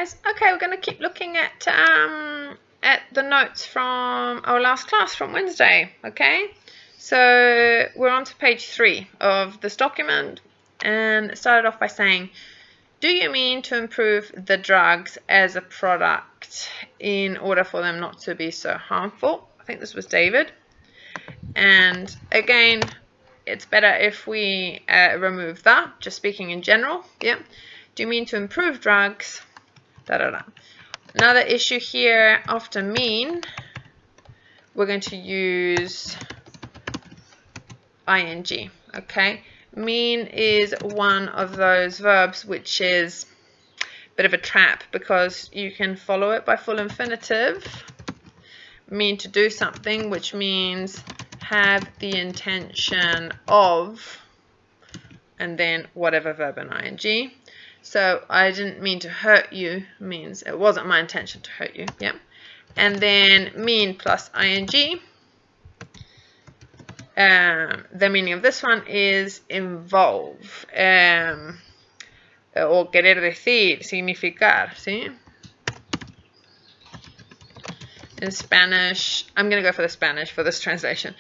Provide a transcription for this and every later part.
guys. Okay, we're going to keep looking at the notes from our last class from Wednesday. Okay, so we're on to page 3 of this document, and it started off by saying, do you mean to improve the drugs as a product in order for them not to be so harmful? I think this was David. And again, it's better if we remove that, just speaking in general. Yeah. Do you mean to improve drugs? Da, da, da. Another issue here, after mean, we're going to use ing. Okay. Mean is one of those verbs which is a bit of a trap, because you can follow it by full infinitive. Mean to do something, which means have the intention of, and then whatever verb in ing. So I didn't mean to hurt you means it wasn't my intention to hurt you. Yeah. And then mean plus ing. The meaning of this one is involve, o querer decir, significar, ¿sí? In Spanish, I'm going to go for the Spanish for this translation,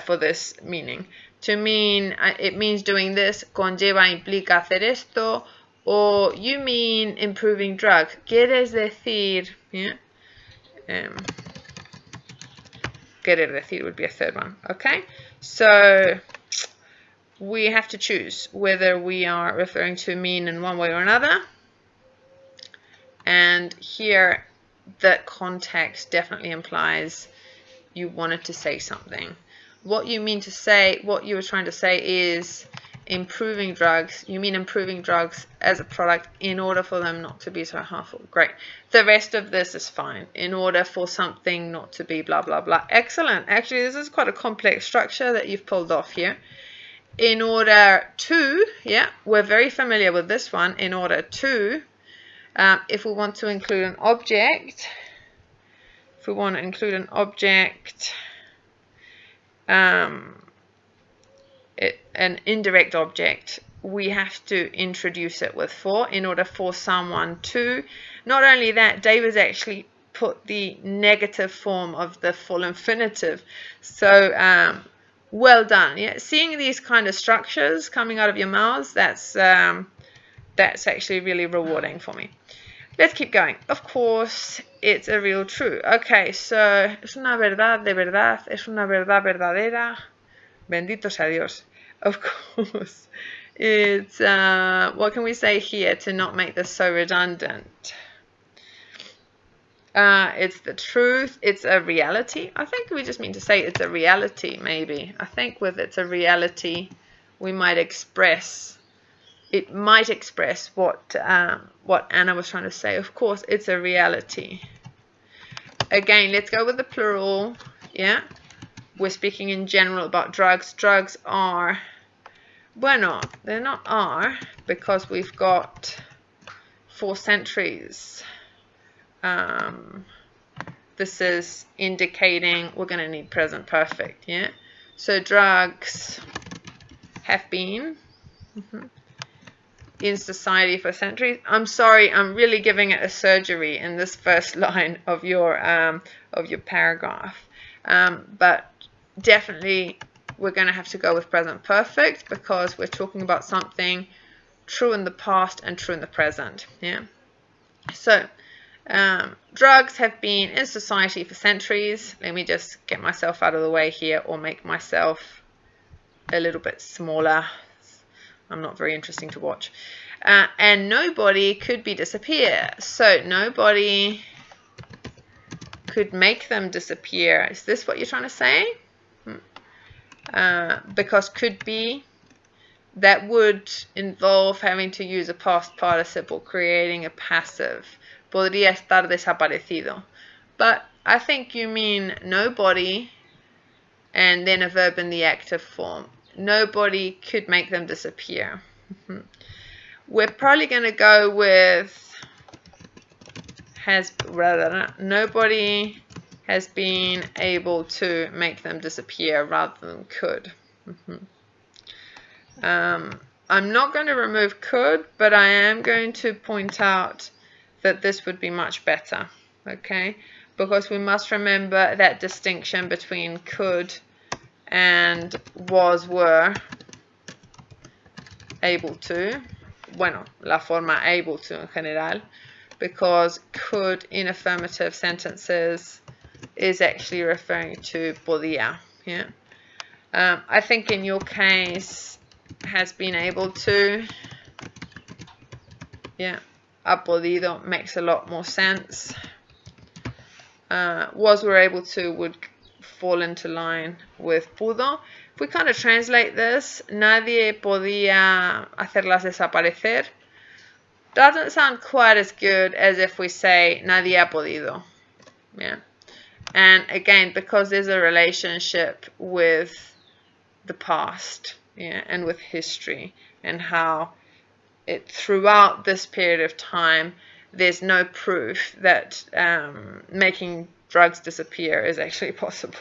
for this meaning. To mean, it means doing this, conlleva, implica hacer esto, or you mean improving drugs. Quieres decir, yeah? Querer decir would be a third one, okay? So we have to choose whether we are referring to mean in one way or another. And here, the context definitely implies you wanted to say something. What you mean to say, what you were trying to say is improving drugs. You mean improving drugs as a product in order for them not to be so harmful. Great. The rest of this is fine. In order for something not to be blah, blah, blah. Excellent. Actually, this is quite a complex structure that you've pulled off here. In order to, yeah, we're very familiar with this one. In order to, if we want to include an object, an indirect object, we have to introduce it with for in order for someone to. Not only that, David's actually put the negative form of the full infinitive. So well done. Yeah, seeing these kind of structures coming out of your mouths, that's actually really rewarding for me. Let's keep going. Of course, it's a real true. Okay, so es una verdad de verdad, es una verdad verdadera. Bendito sea Dios. Of course, it's, what can we say here to not make this so redundant? It's the truth. It's a reality. I think we just mean to say it's a reality, maybe. I think with it's a reality, we might express, it might express what Anna was trying to say. Of course, it's a reality. Again, let's go with the plural. Yeah. We're speaking in general about drugs. Drugs are, bueno, they're not are, because we've got 4 centuries. This is indicating we're going to need present perfect, yeah? So drugs have been in society for centuries. I'm sorry, I'm really giving it a surgery in this first line of your paragraph. But definitely we're going to have to go with present perfect, because we're talking about something true in the past and true in the present. Yeah. So drugs have been in society for centuries. Let me just get myself out of the way here, or make myself a little bit smaller. I'm not very interesting to watch. And nobody could disappear. So nobody could make them disappear. Is this what you're trying to say? Because could be, that would involve having to use a past participle, creating a passive. Podría estar desaparecido. But I think you mean nobody and then a verb in the active form. Nobody could make them disappear. We're probably going to go with nobody has been able to make them disappear rather than could. I'm not going to remove could, but I am going to point out that this would be much better, okay? Because we must remember that distinction between could and were able to. Bueno, la forma able to en general, because could in affirmative sentences is actually referring to podía, yeah? I think in your case has been able to, yeah, ha podido makes a lot more sense. Were able to would fall into line with pudo. If we kind of translate this, nadie podía hacerlas desaparecer, doesn't sound quite as good as if we say nadie ha podido. Yeah. And again, because there's a relationship with the past, yeah, and with history, and how it throughout this period of time there's no proof that making drugs disappear is actually possible.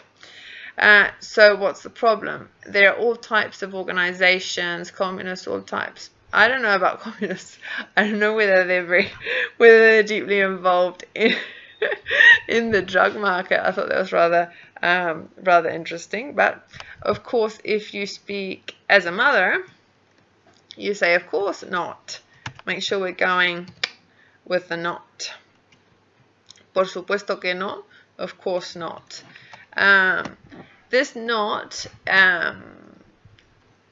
So what's the problem? There are all types of organizations, communists, all types. I don't know about communists. I don't know whether they're deeply involved in in the drug market. I thought that was rather interesting. But of course, if you speak as a mother, you say, of course not. Make sure we're going with the not. Por supuesto que no. Of course not. This not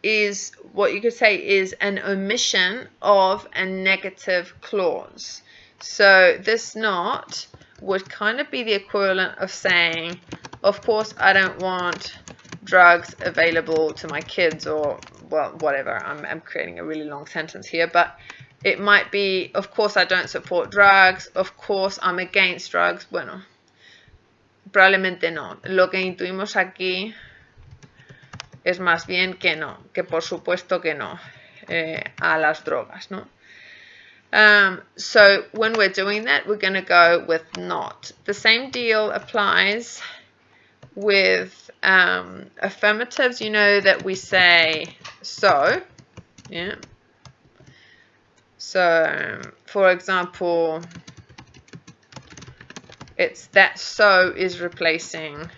is what you could say is an omission of a negative clause. So this not would kind of be the equivalent of saying, of course I don't want drugs available to my kids, or well, whatever. I'm creating a really long sentence here, but it might be, of course I don't support drugs, of course I'm against drugs. Bueno, probablemente no. Lo que intuimos aquí es más bien que no, que por supuesto que no a las drogas, ¿no? So when we're doing that, we're going to go with not. The same deal applies with affirmatives. You know that we say so, yeah. So, for example, it's that so is replacing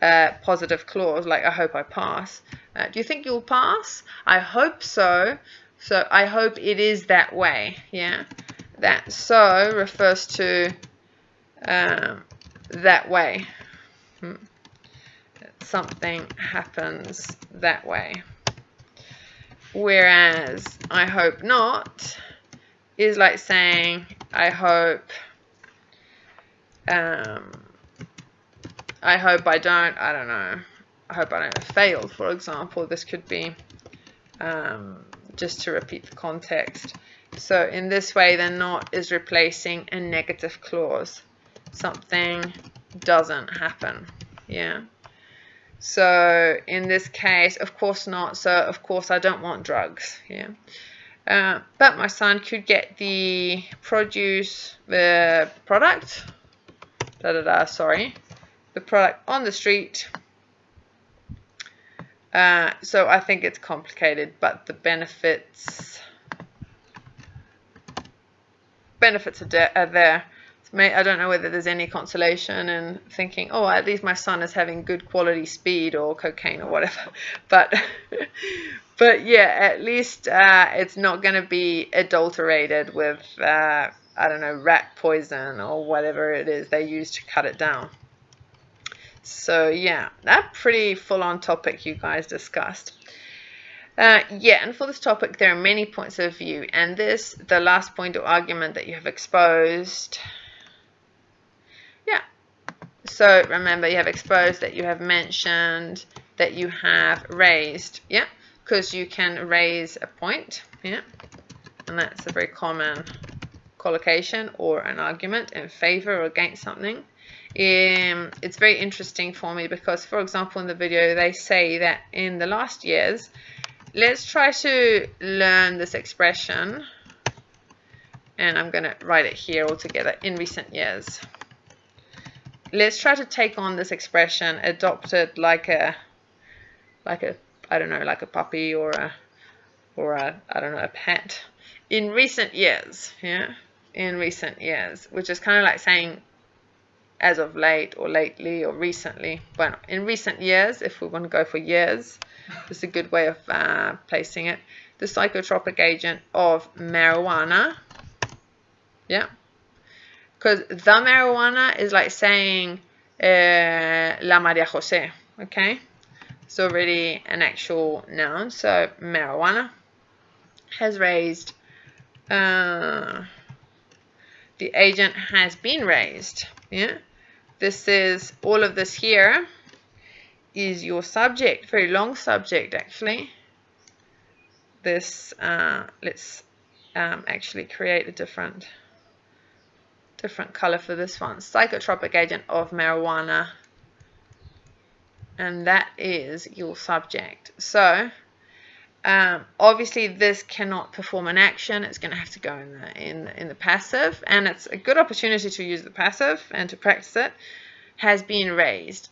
a positive clause, like I hope I pass. Do you think you'll pass? I hope so. So I hope it is that way, yeah. That so refers to that way. Something happens that way. Whereas I hope not is like saying I hope I don't know, I hope I don't have failed, for example. This could be just to repeat the context. So in this way, the not is replacing a negative clause. Something doesn't happen, yeah. So in this case, of course not. So of course I don't want drugs, yeah. But my son could get the product, the product on the street. So I think it's complicated, but the benefits are there. I don't know whether there's any consolation in thinking, oh, at least my son is having good quality speed or cocaine or whatever. But yeah, at least it's not going to be adulterated with, I don't know, rat poison or whatever it is they use to cut it down. So yeah, that pretty full-on topic you guys discussed. Yeah, and for this topic there are many points of view, and the last point or argument that you have exposed. Yeah, so remember, you have exposed, that you have mentioned, that you have raised, yeah, because you can raise a point, yeah, and that's a very common collocation or an argument in favor or against something. It's very interesting for me because, for example, in the video they say that in the last years, let's try to learn this expression, and I'm going to write it here all together, in recent years. Let's try to take on this expression, adopt it like a I don't know, like a puppy or a I don't know, a pet, in recent years, yeah. in recent years, which is kind of like saying as of late or lately or recently. But in recent years, if we want to go for years, it's a good way of placing it. The psychotropic agent of marijuana. Yeah. Because the marijuana is like saying La Maria Jose. Okay. It's already an actual noun. So marijuana has raised. The agent has been raised. Yeah. This is, all of this here is your subject. Very long subject, actually. This, let's actually create a different color for this one. Psychotropic agent of marijuana. And that is your subject. So, obviously this cannot perform an action. It's going to have to go in the passive, and it's a good opportunity to use the passive and to practice it. Has been raised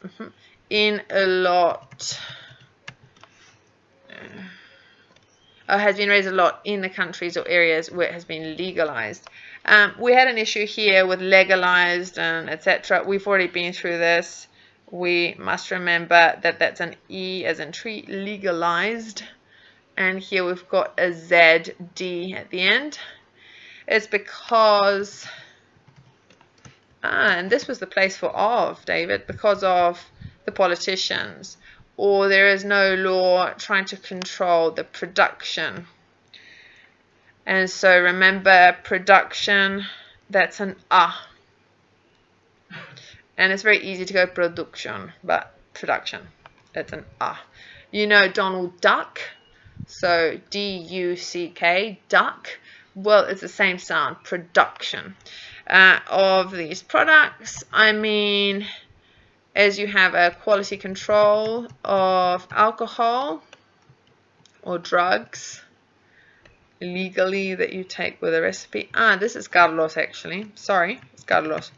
in a lot. Has been raised a lot in the countries or areas where it has been legalized. We had an issue here with legalized and etc. We've already been through this. We must remember that that's an E as in tree, legalized. And here we've got a ZD at the end. It's because, and this was the place for of, David, because of the politicians. Or there is no law trying to control the production. And so remember, production, that's an A. And it's very easy to go production, but production, that's an A. You know Donald Duck, so D-U-C-K, duck. Well, it's the same sound, production. Of these products, I mean, as you have a quality control of alcohol or drugs legally that you take with a recipe. This is Carlos actually. Sorry, it's Carlos.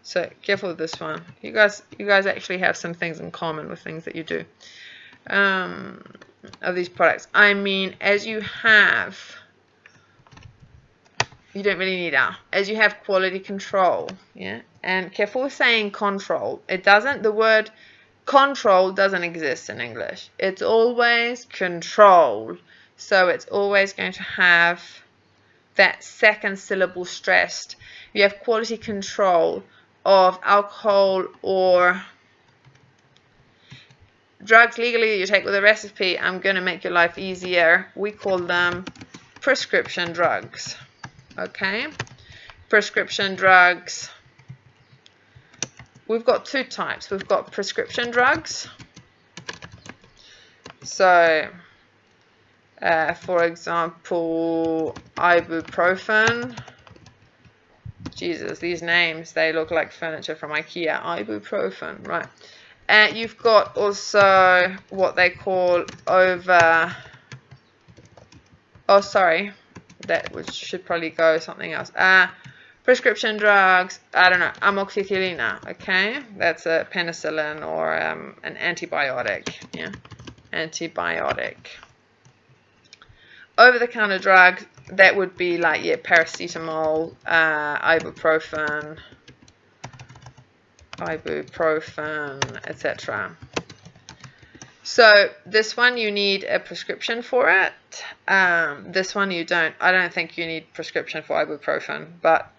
So careful with this one. You guys actually have some things in common with things that you do. Of these products. I mean, as you have, you don't really need as you have quality control, yeah. And careful with saying control. It doesn't. The word control doesn't exist in English. It's always control. So it's always going to have that second syllable stressed. You have quality control of alcohol or drugs legally you take with a recipe. I'm going to make your life easier. We call them prescription drugs. Okay, prescription drugs. We've got two types. We've got prescription drugs. So, for example, ibuprofen. Jesus, these names, they look like furniture from IKEA. Ibuprofen, right. And you've got also what they call that should probably go something else. Prescription drugs, I don't know, amoxicillin, okay? That's a penicillin or an antibiotic, yeah? Antibiotic. Over-the-counter drugs, that would be like, yeah, paracetamol, ibuprofen, etc. So this one you need a prescription for it. This one you don't. I don't think you need prescription for ibuprofen, but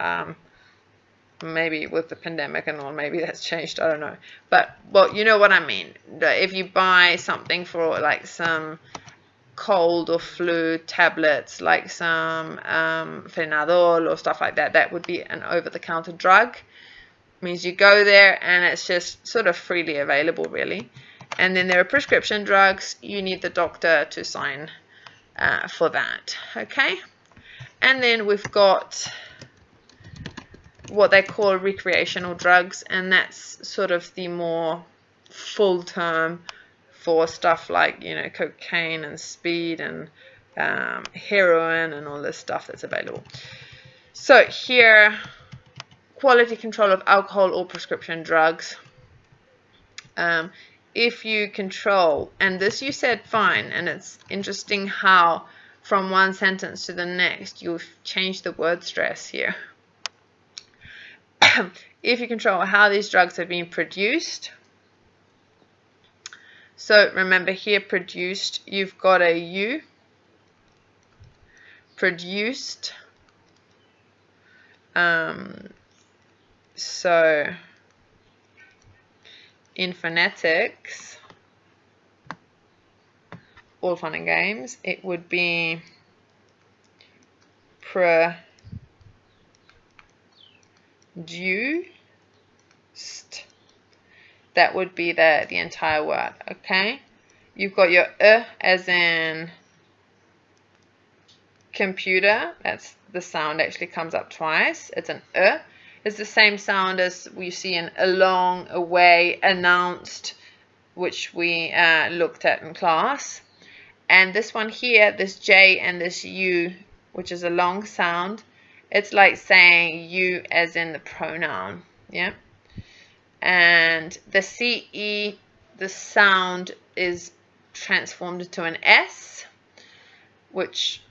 maybe with the pandemic and all, maybe that's changed. I don't know. But well, you know what I mean. If you buy something for like some cold or flu tablets, like some Fenadol or stuff like that, that would be an over-the-counter drug. Means you go there and it's just sort of freely available, really. And then there are prescription drugs. You need the doctor to sign for that. Okay. And then we've got what they call recreational drugs, and that's sort of the more full term for stuff like, you know, cocaine and speed and heroin and all this stuff that's available. So here, quality control of alcohol or prescription drugs. If you control, and this you said fine, and it's interesting how from one sentence to the next you've changed the word stress here. if you control how these drugs have been produced. So remember here, produced, you've got a U, produced. So in phonetics, all fun and games, it would be produced. That would be the entire word, okay? You've got your as in computer. That's the sound actually comes up twice. It's an It's the same sound as we see in along, away, announced, which we looked at in class. And this one here, this J and this U, which is a long sound, it's like saying you as in the pronoun, yeah? And the CE, the sound is transformed into an S, which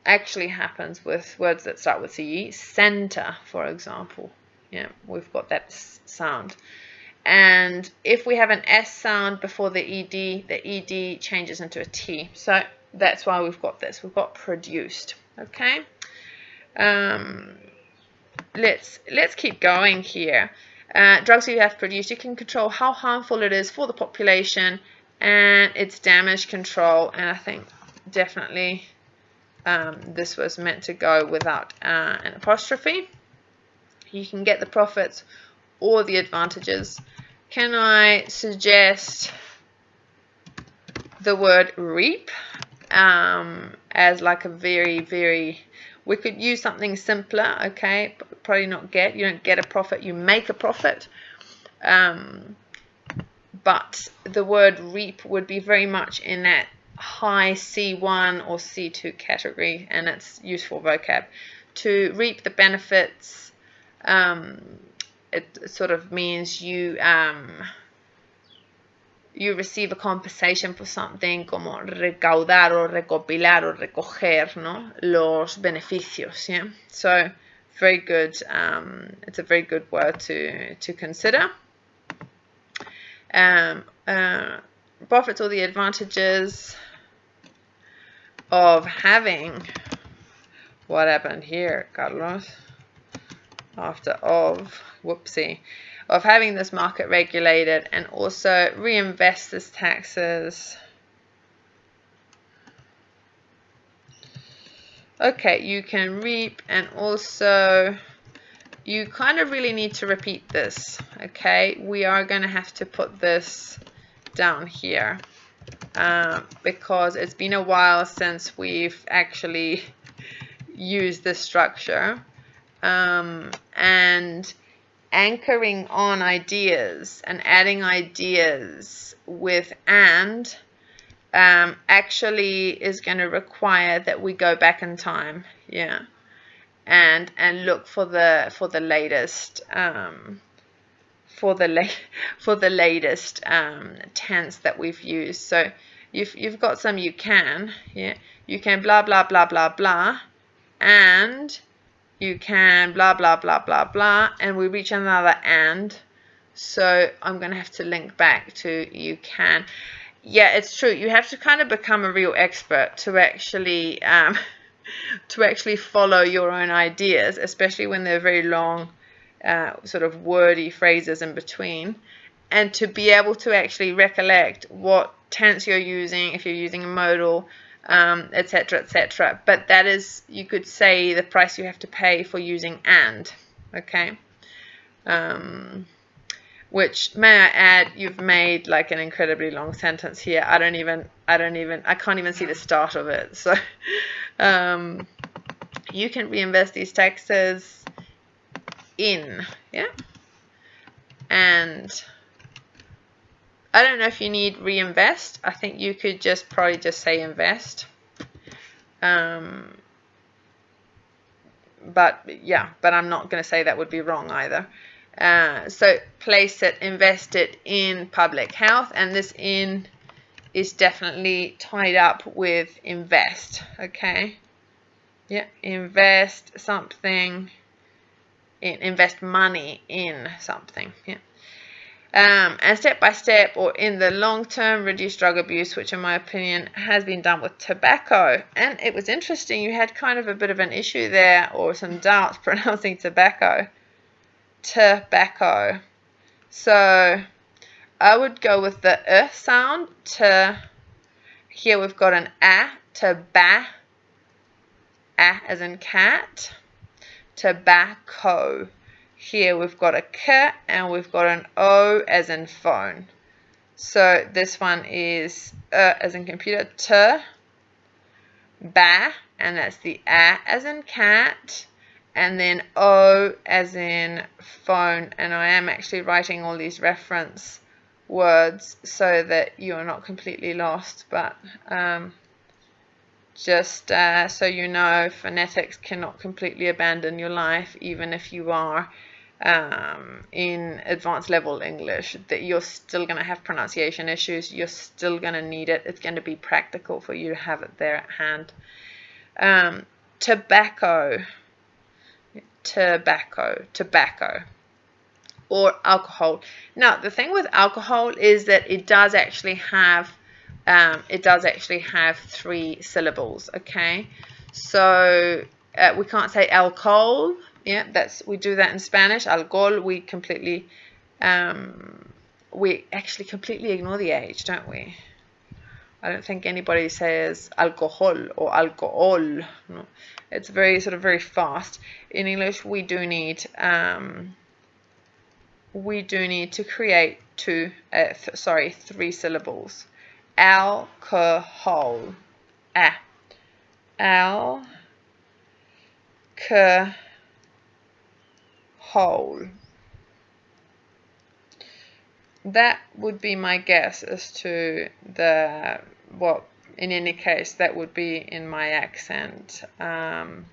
actually happens with words that start with CE. Center, for example. Yeah, we've got that sound. And if we have an S sound before the ED changes into a T. So that's why we've got this. We've got produced. Okay. Let's keep going here. Drugs you have produced, you can control how harmful it is for the population and its damage control. And I think definitely this was meant to go without an apostrophe. You can get the profits or the advantages. Can I suggest the word reap as like a very, we could use something simpler, okay, but probably not get. You don't get a profit, you make a profit. But the word reap would be very much in that high C1 or C2 category, and it's useful vocab. To reap the benefits, it sort of means you receive a compensation for something, como recaudar o recopilar o recoger, ¿no? Los beneficios, yeah. So very good. It's a very good word to consider. Profits or the advantages of having, what happened here, Carlos? After of, whoopsie, of having this market regulated and also reinvest this taxes. Okay, you can reap, and also you kind of really need to repeat this. Okay, we are going to have to put this down here because it's been a while since we've actually used this structure. And anchoring on ideas and adding ideas with and actually is going to require that we go back in time, yeah, and look for the latest tense that we've used. So you've got some you can, yeah, you can blah blah blah blah blah, and you can blah blah blah blah blah, and we reach another and. So I'm going to have to link back to you can. Yeah, it's true. You have to kind of become a real expert to actually follow your own ideas, especially when they're very long, sort of wordy phrases in between, and to be able to actually recollect what tense you're using, if you're using a modal, etc., etc. But that is, you could say, the price you have to pay for using and. Okay. Which, may I add, you've made like an incredibly long sentence here. I can't even see the start of it. So you can reinvest these taxes in, yeah. And I don't know if you need reinvest. I think you could probably just say invest. But yeah, but I'm not going to say that would be wrong either. So place it, invest it in public health, and this in is definitely tied up with invest. Okay, yeah, invest something invest money in something. Yeah. And step by step, or in the long term, reduce drug abuse, which in my opinion has been done with tobacco. And it was interesting, you had kind of a bit of an issue there, or some doubts pronouncing tobacco. Tobacco. So I would go with the sound. Here we've got an a as in cat. Tobacco. Here we've got a k and we've got an o as in phone. So this one is as in computer, ba, and that's the a as in cat, and then o as in phone. And I am actually writing all these reference words so that you are not completely lost, but just so you know, phonetics cannot completely abandon your life, even if you are in advanced level English, that you're still going to have pronunciation issues. You're still going to need it. It's going to be practical for you to have it there at hand. Tobacco, or alcohol. Now, the thing with alcohol is that it does actually have 3 syllables. Okay, so we can't say alcohol. Yeah, we do that in Spanish. Alcohol, we actually completely ignore the H, don't we? I don't think anybody says alcohol or alcohol. No. It's very fast. In English, we do need to create 3 syllables. Alcohol. Alcohol. That would be my guess as to in any case, that would be in my accent, and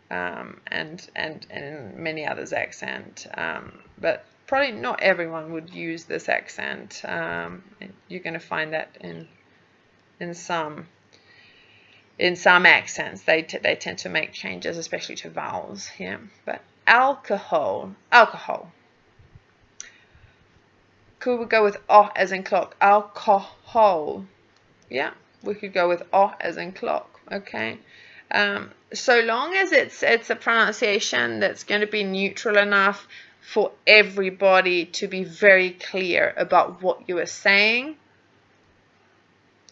in many others' accent, but probably not everyone would use this accent. You're going to find that in some accents they tend to make changes, especially to vowels. Yeah, but alcohol. Could we go with O as in clock? Alcohol. Yeah, we could go with O as in clock. Okay. So long as it's a pronunciation that's going to be neutral enough for everybody to be very clear about what you are saying,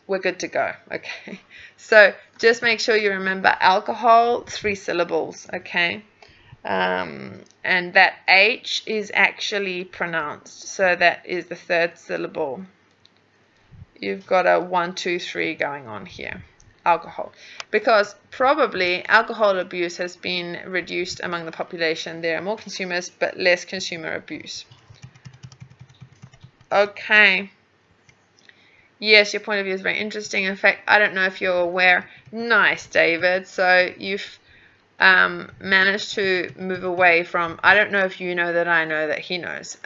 we're good to go. Okay. So just make sure you remember alcohol, 3 syllables. Okay. And that H is actually pronounced, so that is the 3rd syllable. You've got a 1, 2, 3 going on here. Alcohol, because probably alcohol abuse has been reduced among the population. There are more consumers but less consumer abuse. Okay. Yes, your point of view is very interesting. In fact, I don't know if you're aware. Nice, David. So you've managed to move away from, I don't know if you know that I know that he knows.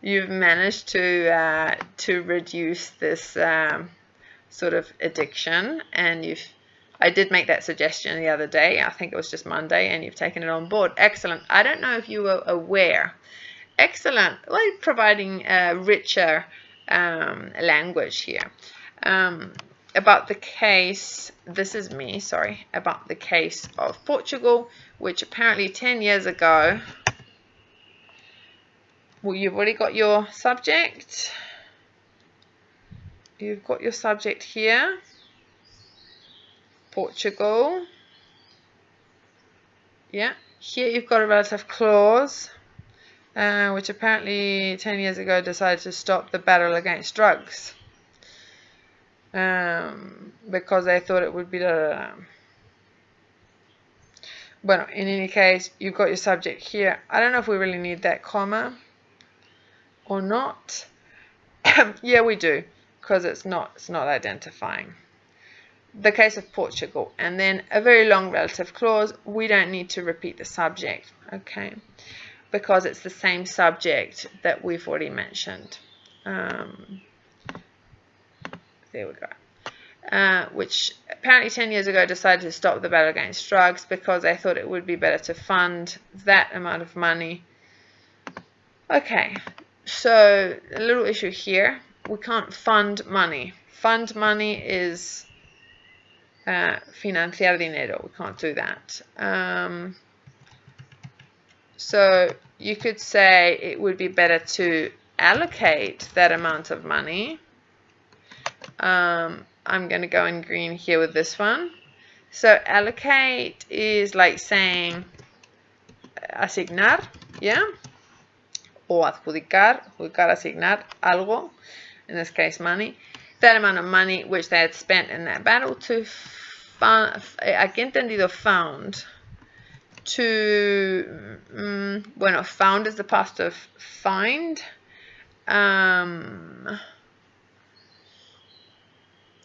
You've managed to reduce this sort of addiction, and I did make that suggestion the other day. I think it was just Monday, and you've taken it on board. Excellent. I don't know if you were aware. Excellent. Like providing a richer language here. About the case, this is me, sorry, about the case of Portugal, which apparently 10 years ago, well, you've already got your subject. You've got your subject here, Portugal. Yeah, here you've got a relative clause, which apparently 10 years ago decided to stop the battle against drugs. Because they thought it would be Well, in any case, you've got your subject here. I don't know if we really need that comma or not. Yeah, we do, because it's not identifying. The case of Portugal, and then a very long relative clause. We don't need to repeat the subject, okay, because it's the same subject that we've already mentioned. There we go. which apparently 10 years ago decided to stop the battle against drugs because they thought it would be better to fund that amount of money. Okay, so a little issue here. We can't fund money. Fund money is financiar dinero. We can't do that. So you could say it would be better to allocate that amount of money. I'm going to go in green here with this one. So allocate is like saying asignar, yeah? O adjudicar, asignar algo, in this case money. That amount of money which they had spent in that battle to aquí entendido found. To, bueno, found is the past of find. I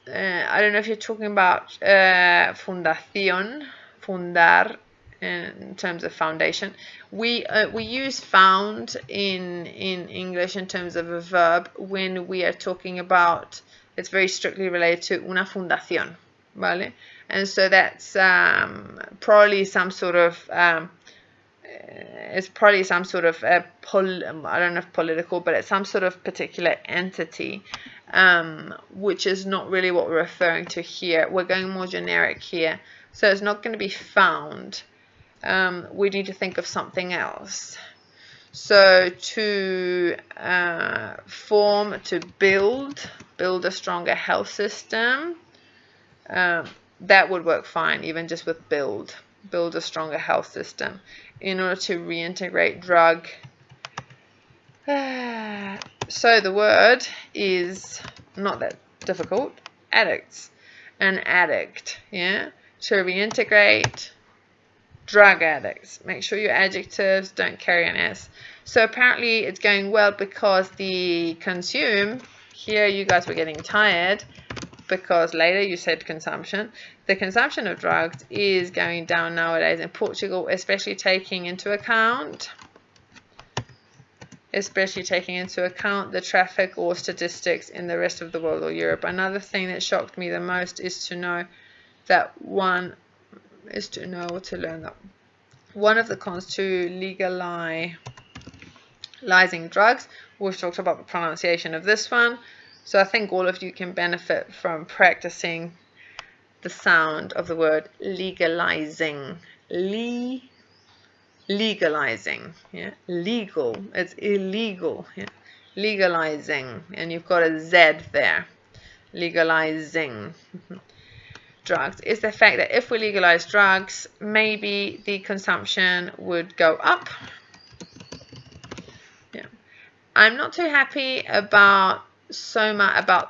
don't know if you're talking about fundación, fundar, in terms of foundation. We use found in English in terms of a verb when we are talking about, it's very strictly related to una fundación, ¿vale? And so that's probably some sort of it's probably some sort of I don't know if political, but it's some sort of particular entity, which is not really what we're referring to here. We're going more generic here, so it's not going to be found. We need to think of something else. So to form, to build a stronger health system. That would work fine, even just with build a stronger health system in order to reintegrate drug. So the word is not that difficult. Addicts. An addict, yeah? To reintegrate drug addicts. Make sure your adjectives don't carry an S. So apparently it's going well because the consume, here you guys were getting tired because later you said consumption. The consumption of drugs is going down nowadays in Portugal, especially taking into account the traffic or statistics in the rest of the world or Europe. Another thing that shocked me the most is to know that one of the cons to legalizing drugs. We've talked about the pronunciation of this one. So I think all of you can benefit from practicing the sound of the word legalizing. Legalizing, yeah. Legal, it's illegal, yeah. Legalizing, and you've got a Z there. Legalizing drugs is the fact that if we legalize drugs, maybe the consumption would go up. Yeah. I'm not too happy about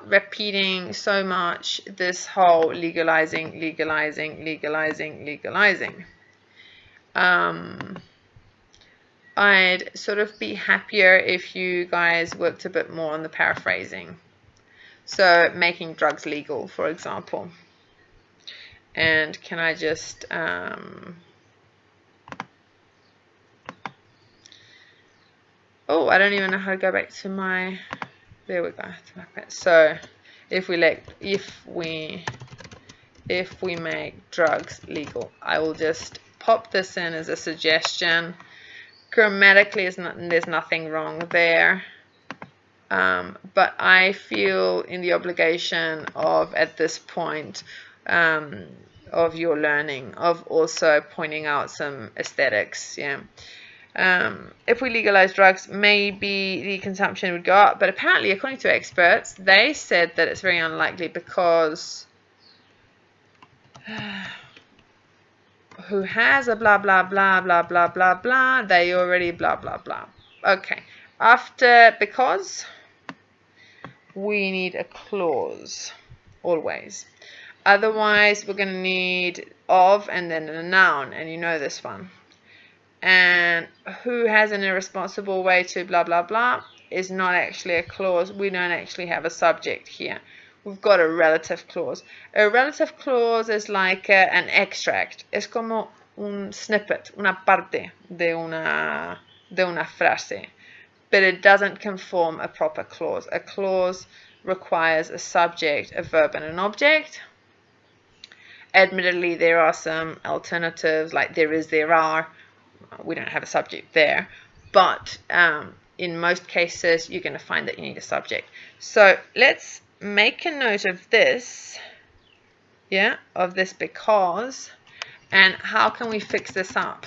repeating so much this whole legalizing. I'd sort of be happier if you guys worked a bit more on the paraphrasing. So making drugs legal, for example. And can I just oh, I don't even know how to go back to my, there we go. So if we make drugs legal, I will just pop this in as a suggestion. Grammatically, there's nothing wrong there, but I feel in the obligation of, at this point of your learning, of also pointing out some aesthetics. Yeah. If we legalize drugs, maybe the consumption would go up, but apparently, according to experts, they said that it's very unlikely because who has a blah blah blah blah blah blah blah, they already blah blah blah. Okay, after because we need a clause always, otherwise we're going to need of and then a noun, and you know this one. And who has an irresponsible way to blah blah blah is not actually a clause. We don't actually have a subject here. We've got a relative clause. A relative clause is like an extract. Es como un snippet, una parte de una frase. But it doesn't conform a proper clause. A clause requires a subject, a verb, and an object. Admittedly, there are some alternatives, like there is, there are. We don't have a subject there. But in most cases, you're going to find that you need a subject. So let's make a note of this, yeah, of this because, and how can we fix this up?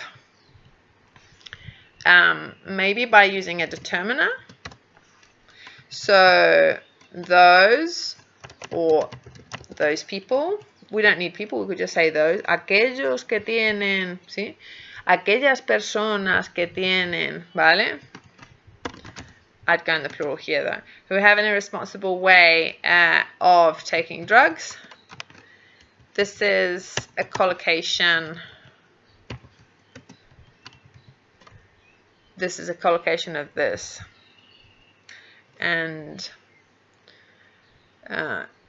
Maybe by using a determiner. So those, or those people. We don't need people, we could just say those. Aquellos que tienen, ¿sí? Aquellas personas que tienen, ¿vale? I'd go in the plural here though. Who have an irresponsible way of taking drugs. This is a collocation. This is a collocation of this. And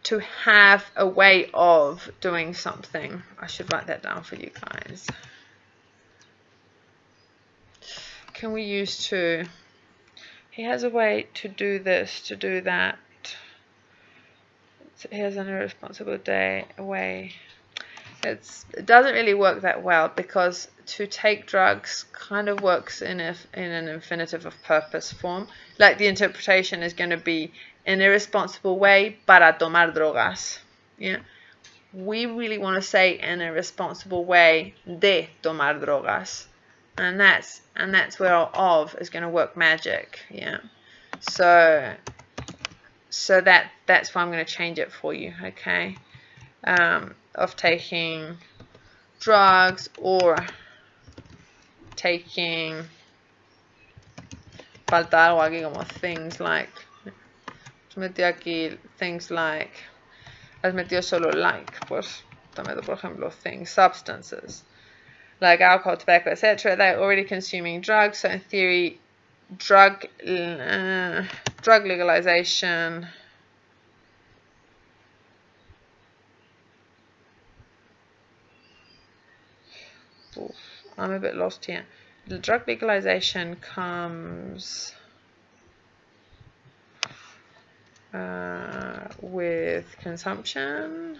to have a way of doing something. I should write that down for you guys. Can we use to? He has a way to do this, to do that. He has an irresponsible way. It doesn't really work that well because to take drugs kind of works in an infinitive of purpose form. Like the interpretation is going to be an irresponsible way para tomar drogas. Yeah, we really want to say an irresponsible way de tomar drogas, and that's where our of is going to work magic. Yeah, so that's why I'm going to change it for you. Okay, of taking drugs or taking falta algo aquí como things like. Metí aquí things like, has metido solo like, pues te meto por ejemplo things, substances, like alcohol, tobacco, etc. They're already consuming drugs, so in theory, drug legalization I'm a bit lost here. The drug legalization comes with consumption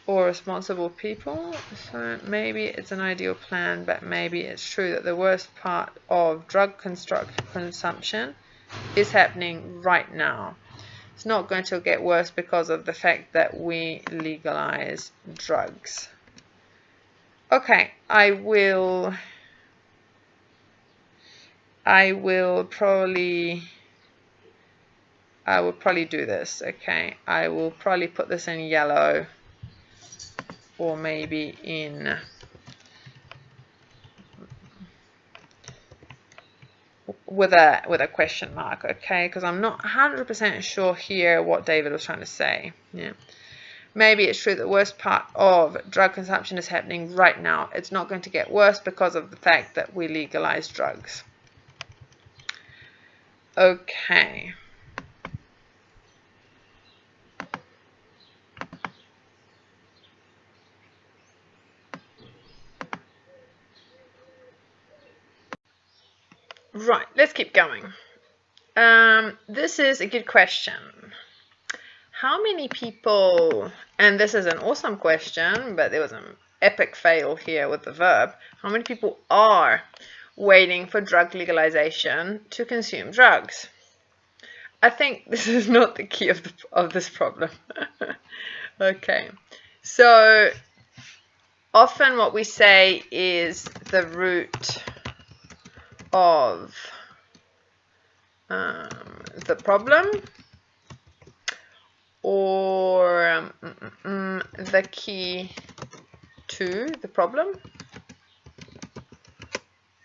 or responsible people. So maybe it's an ideal plan, but maybe it's true that the worst part of drug consumption is happening right now. It's not going to get worse because of the fact that we legalize drugs. Okay, I will probably do this. Okay, I will probably put this in yellow or maybe in with a question mark, okay, because I'm not 100% sure here what David was trying to say. Yeah, maybe it's true that the worst part of drug consumption is happening right now. It's not going to get worse because of the fact that we legalize drugs. Okay. Right, let's keep going. This is a good question. How many people, and this is an awesome question, but there was an epic fail here with the verb. How many people are waiting for drug legalization to consume drugs? I think this is not the key of this problem. Okay, so often what we say is the root of the problem or the key to the problem.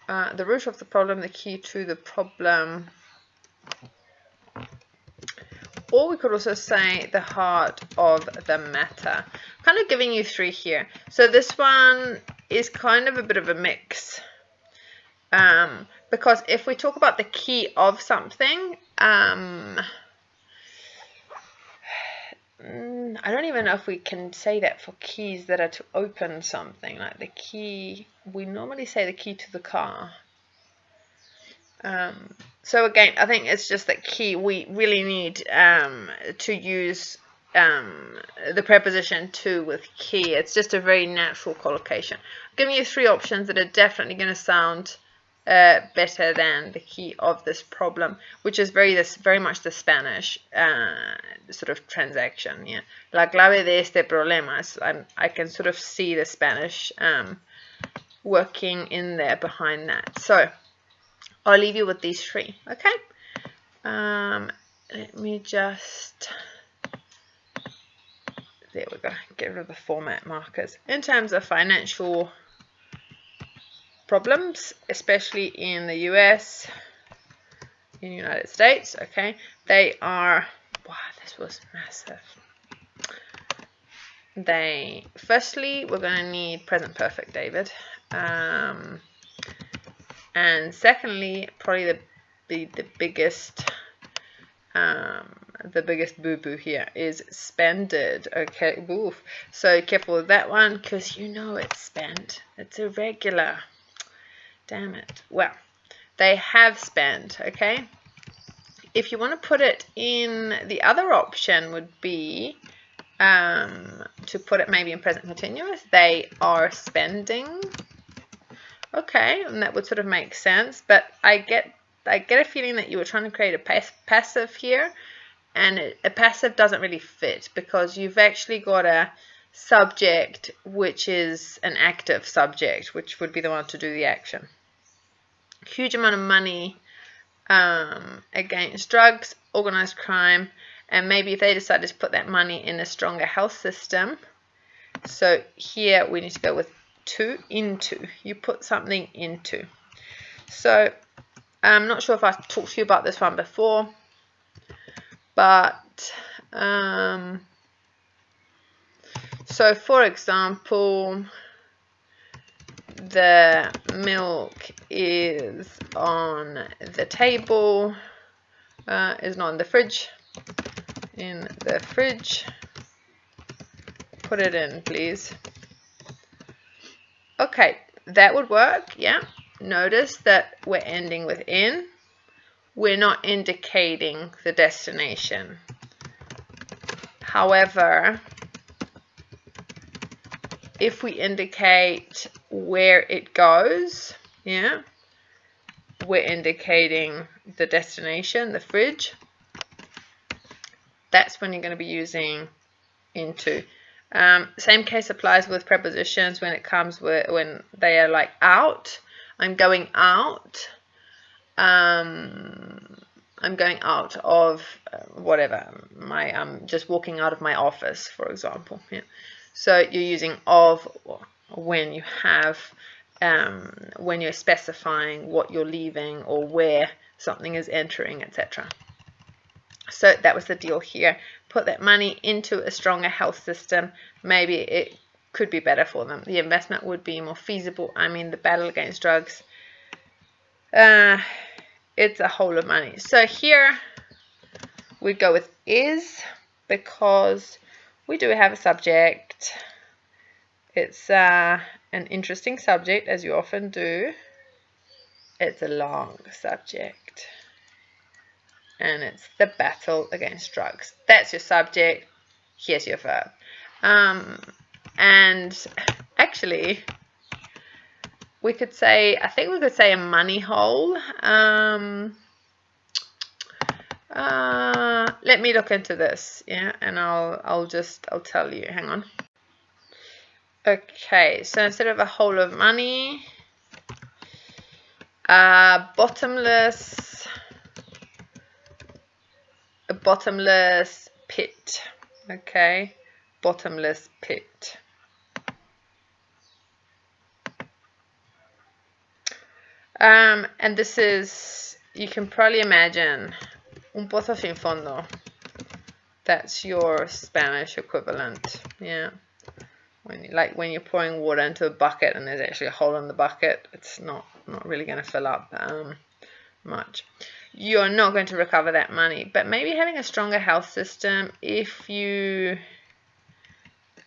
The root of the problem, the key to the problem. Or we could also say the heart of the matter. Kind of giving you three here. So this one is kind of a bit of a mix. Because if we talk about the key of something, I don't even know if we can say that for keys that are to open something. Like the key, we normally say the key to the car. So again, I think it's just that key. We really need to use the preposition to with key. It's just a very natural collocation. I'm giving you 3 options that are definitely going to sound better than the key of this problem, which is very much the Spanish sort of transaction. Yeah, la clave de este problema. I can sort of see the Spanish working in there behind that. So I'll leave you with these 3. Okay. Let me just. There we go. Get rid of the format markers. In terms of financial problems, especially in the US, in the United States, okay, they are, wow, this was massive. Firstly, we're going to need present perfect, David. And secondly, probably the biggest boo-boo here is spended. Okay, oof. So careful with that one, because you know it's spent. It's irregular. Damn it. Well, they have spent, okay? If you want to put it in, the other option would be to put it maybe in present continuous. They are spending. Okay, and that would sort of make sense, but I get a feeling that you were trying to create a passive here, and a passive doesn't really fit because you've actually got a subject which is an active subject, which would be the one to do the action. Huge amount of money against drugs, organized crime, and maybe if they decided to put that money in a stronger health system. So here we need to go with into. You put something into. So I'm not sure if I talked to you about this one before, but so for example, the milk is on the table, is not in the fridge. In the fridge. Put it in, please. Okay, that would work, yeah. Notice that we're ending with in. We're not indicating the destination. However, if we indicate where it goes, yeah, we're indicating the destination, the fridge. That's when you're going to be using into. Same case applies with prepositions when it comes when they are like out. I'm going out. I'm going out of whatever. I'm just walking out of my office, for example. Yeah. So you're using of when you have when you're specifying what you're leaving or where something is entering, etc. So that was the deal here. Put that money into a stronger health system. Maybe it could be better for them. The investment would be more feasible. I mean, the battle against drugs, it's a whole lot of money. So here we go with is, because we do have a subject. It's an interesting subject, as you often do. It's a long subject. And it's the battle against drugs. That's your subject. Here's your verb. And actually, we could say, I think we could say a money hole. Let me look into this, yeah, and I'll tell you. Hang on. Okay, so instead of a hole of money, a bottomless pit. Okay, bottomless pit. And this is, you can probably imagine, un pozo sin fondo. That's your Spanish equivalent. Yeah. When you're pouring water into a bucket and there's actually a hole in the bucket, it's not really going to fill up much. You're not going to recover that money, but maybe having a stronger health system, if you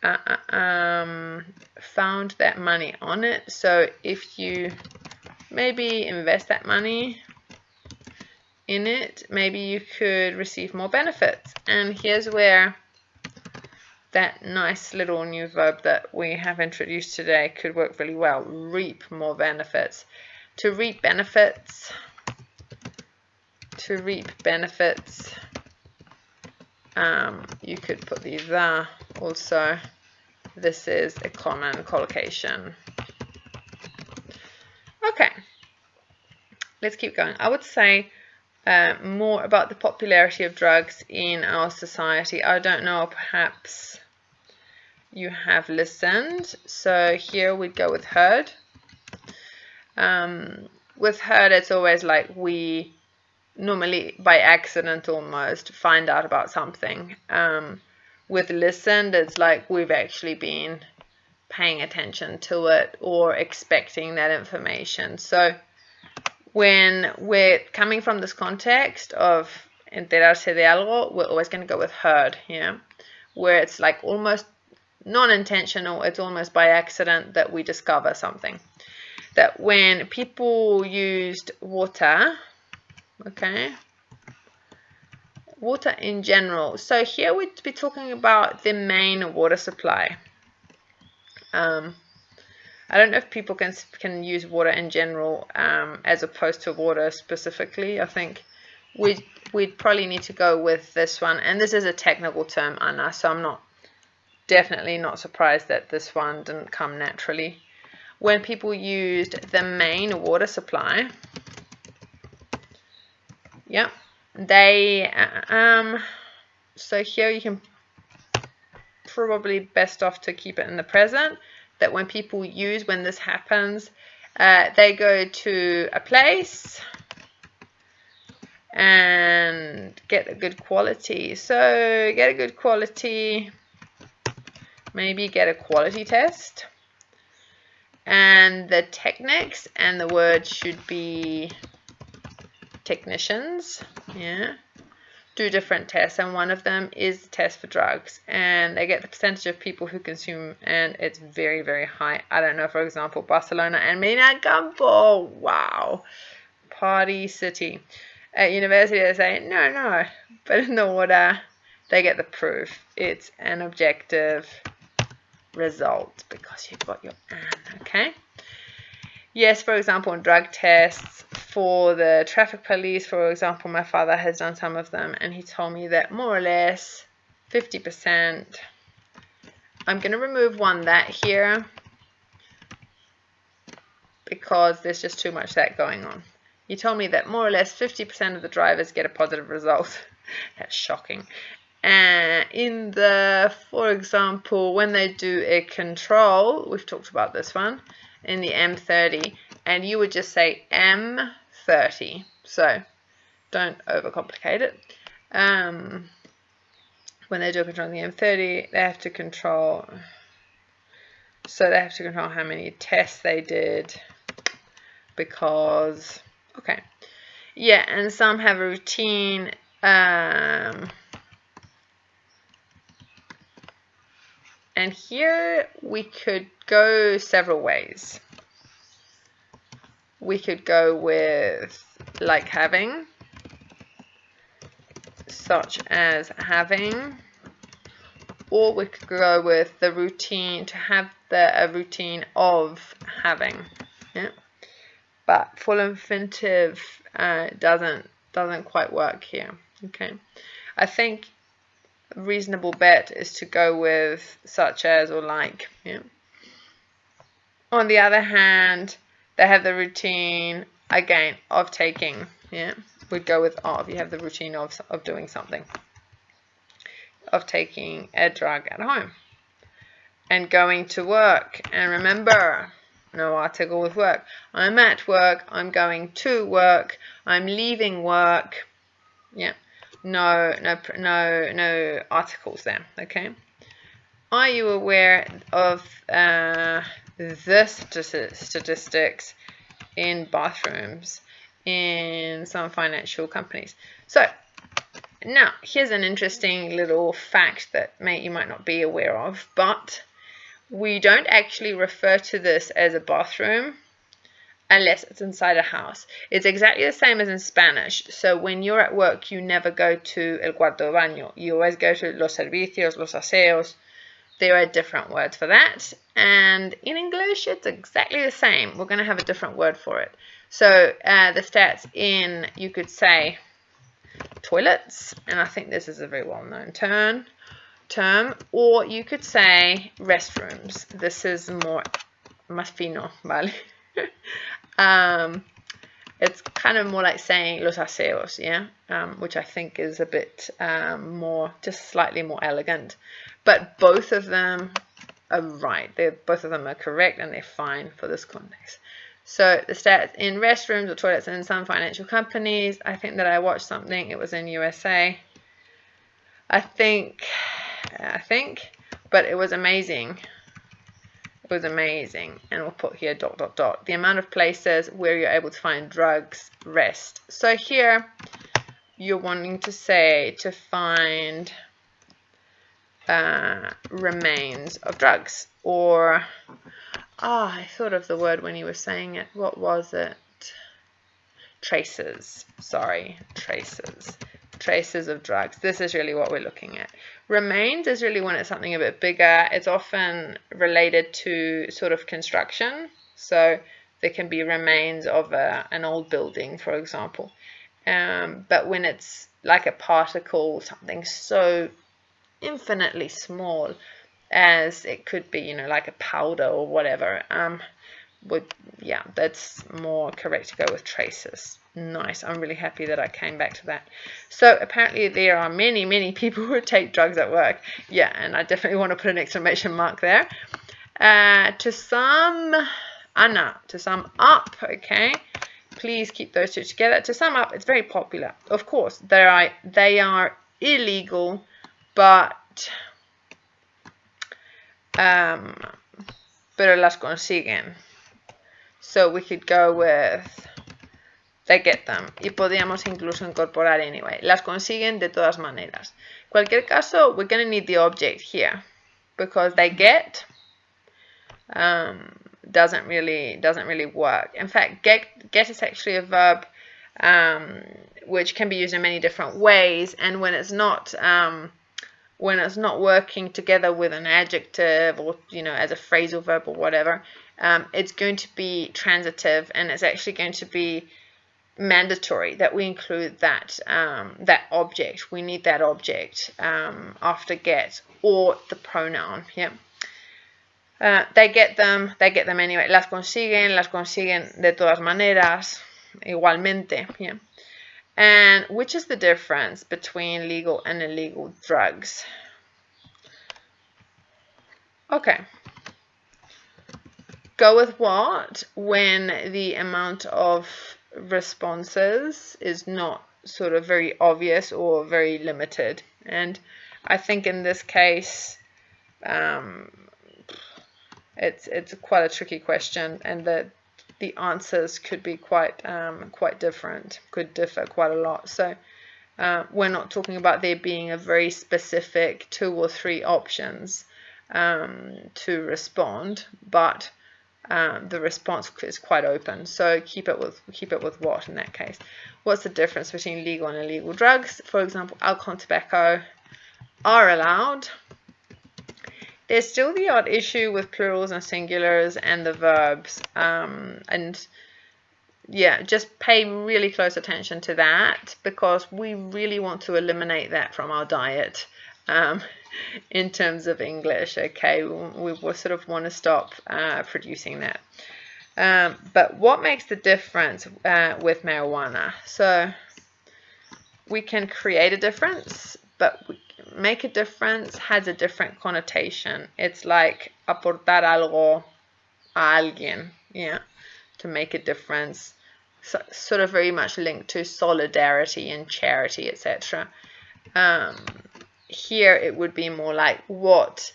found that money on it, so if you maybe invest that money in it, maybe you could receive more benefits. And here's where that nice little new verb that we have introduced today could work really well. Reap more benefits. To reap benefits. To reap benefits. You could put the also. This is a common collocation. Okay, let's keep going. I would say more about the popularity of drugs in our society. I don't know, perhaps you have listened. So here we'd go with heard. With heard, it's always like we normally by accident almost find out about something. With listened, it's like we've actually been paying attention to it or expecting that information. So when we're coming from this context of enterarse de algo, we're always going to go with heard, yeah, where it's like almost non-intentional, it's almost by accident that we discover something. That when people used water, okay, water in general. So here we'd be talking about the main water supply. I don't know if people can use water in general as opposed to water specifically. I think we'd probably need to go with this one. And this is a technical term, Anna, so I'm definitely not surprised that this one didn't come naturally. When people used the main water supply, yeah, they so here you can probably best off to keep it in the present, that when people use, when this happens, they go to a place and get a good quality. So get a good quality, maybe get a quality test, and the techniques and the word should be technicians, yeah, do different tests, and one of them is the test for drugs, and they get the percentage of people who consume, and it's very, very high. I don't know, for example, Barcelona and Medina Campo, wow, party city. At university they say no, but in the water they get the proof. It's an objective result because you've got your and, okay. Yes, for example, in drug tests for the traffic police, for example, my father has done some of them, and he told me that more or less 50%. I'm going to remove that here because there's just too much that going on. He told me that more or less 50% of the drivers get a positive result. That's shocking. And for example, when they do a control, we've talked about this one, in the M30, and you would just say M30. So don't overcomplicate it. When they do a control in the M30, they have to control. So they have to control how many tests they did, because okay, yeah, and some have a routine. And here we could go several ways. We could go with like having, such as having, or we could go with the routine, to have a routine of having. Yeah, but full infinitive doesn't quite work here. Okay, I think a reasonable bet is to go with such as or like. Yeah. On the other hand, they have the routine again of taking. Yeah, we'd go with of. You have the routine of doing something, of taking a drug at home, and going to work. And remember, no article with work. I'm at work. I'm going to work. I'm leaving work. Yeah. No articles there, okay? Are you aware of the statistics in bathrooms in some financial companies? So now here's an interesting little fact that you might not be aware of, but we don't actually refer to this as a bathroom unless it's inside a house. It's exactly the same as in Spanish. So when you're at work, you never go to el cuarto de baño. You always go to los servicios, los aseos. There are different words for that. And in English, it's exactly the same. We're going to have a different word for it. So the stats in, you could say, toilets. And I think this is a very well-known term. Or you could say restrooms. This is more más fino, ¿vale? It's kind of more like saying los aseos, yeah, which I think is a bit more, just slightly more elegant. But both of them are right. Both of them are correct and they're fine for this context. So the stats in restrooms or toilets and in some financial companies, I think that I watched something, it was in USA. I think, but it was amazing. It was amazing. And we'll put here ... The amount of places where you're able to find drugs rest. So here you're wanting to say to find remains of drugs, or I thought of the word when you were saying it. What was it? Traces. Sorry, traces. Traces of drugs. This is really what we're looking at. Remains is really when it's something a bit bigger. It's often related to sort of construction. So there can be remains of an old building, for example. But when it's like a particle, something so infinitely small as it could be, you know, like a powder or whatever, yeah, that's more correct to go with traces. Nice. I'm really happy that I came back to that. So apparently there are many people who take drugs at work. Yeah, and I definitely want to put an exclamation mark there. To sum up, okay, please keep those two together. To sum up, it's very popular. Of course, they are illegal, but pero las consiguen. So we could go with they get them. Y podríamos incluso incorporar anyway. Las consiguen de todas maneras. Cualquier caso, we're going to need the object here, because they get doesn't really work. In fact, get is actually a verb which can be used in many different ways, and when it's not working together with an adjective, or, you know, as a phrasal verb or whatever, it's going to be transitive, and it's actually going to be mandatory that we include that object. We need that object after get, or the pronoun. Yeah. They get them anyway. Las consiguen de todas maneras, igualmente. Yeah. And which is the difference between legal and illegal drugs? Okay. Go with what when the amount of responses is not sort of very obvious or very limited. And I think in this case it's quite a tricky question, and the answers could be quite different, could differ quite a lot. So we're not talking about there being a very specific 2 or 3 options to respond, but the response is quite open. So keep it with what in that case. What's the difference between legal and illegal drugs? For example, alcohol and tobacco are allowed. There's still the odd issue with plurals and singulars and the verbs, and yeah, just pay really close attention to that, because we really want to eliminate that from our diet in terms of English. Okay, we sort of want to stop producing that. But what makes the difference with marijuana? So we can create a difference, but make a difference has a different connotation. It's like aportar algo a alguien, yeah, to make a difference. So, sort of very much linked to solidarity and charity, etc. Here it would be more like what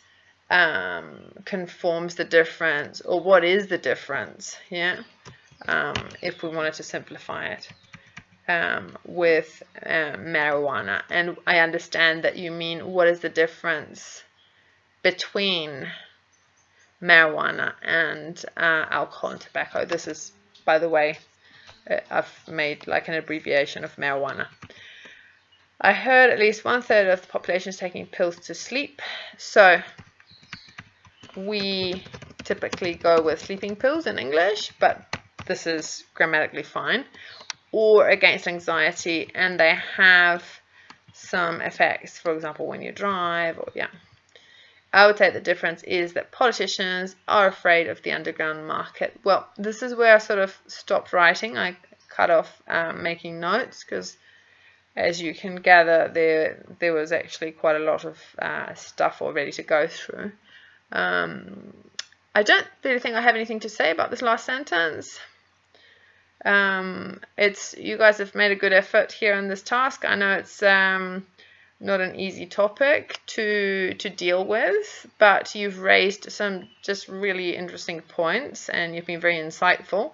conforms the difference, or what is the difference, yeah, if we wanted to simplify it. With marijuana, and I understand that you mean what is the difference between marijuana and alcohol and tobacco. This is by the way, I've made like an abbreviation of marijuana. I heard at least 1/3 of the population is taking pills to sleep. So we typically go with sleeping pills in English, but this is grammatically fine. Or against anxiety, and they have some effects, for example, when you drive, or yeah. I would say the difference is that politicians are afraid of the underground market. Well, this is where I sort of stopped writing. I cut off making notes because, as you can gather, there was actually quite a lot of stuff already to go through. I don't really think I have anything to say about this last sentence. You guys have made a good effort here in this task. I know it's not an easy topic to deal with, but you've raised some just really interesting points and you've been very insightful.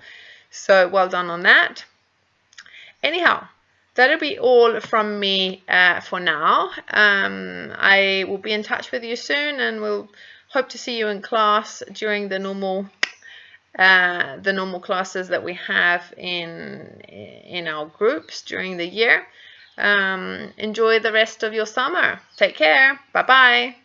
So well done on that. Anyhow, that'll be all from me for now. I will be in touch with you soon, and we'll hope to see you in class during the normal classes that we have in our groups during the year. Enjoy the rest of your summer. Take care. Bye bye.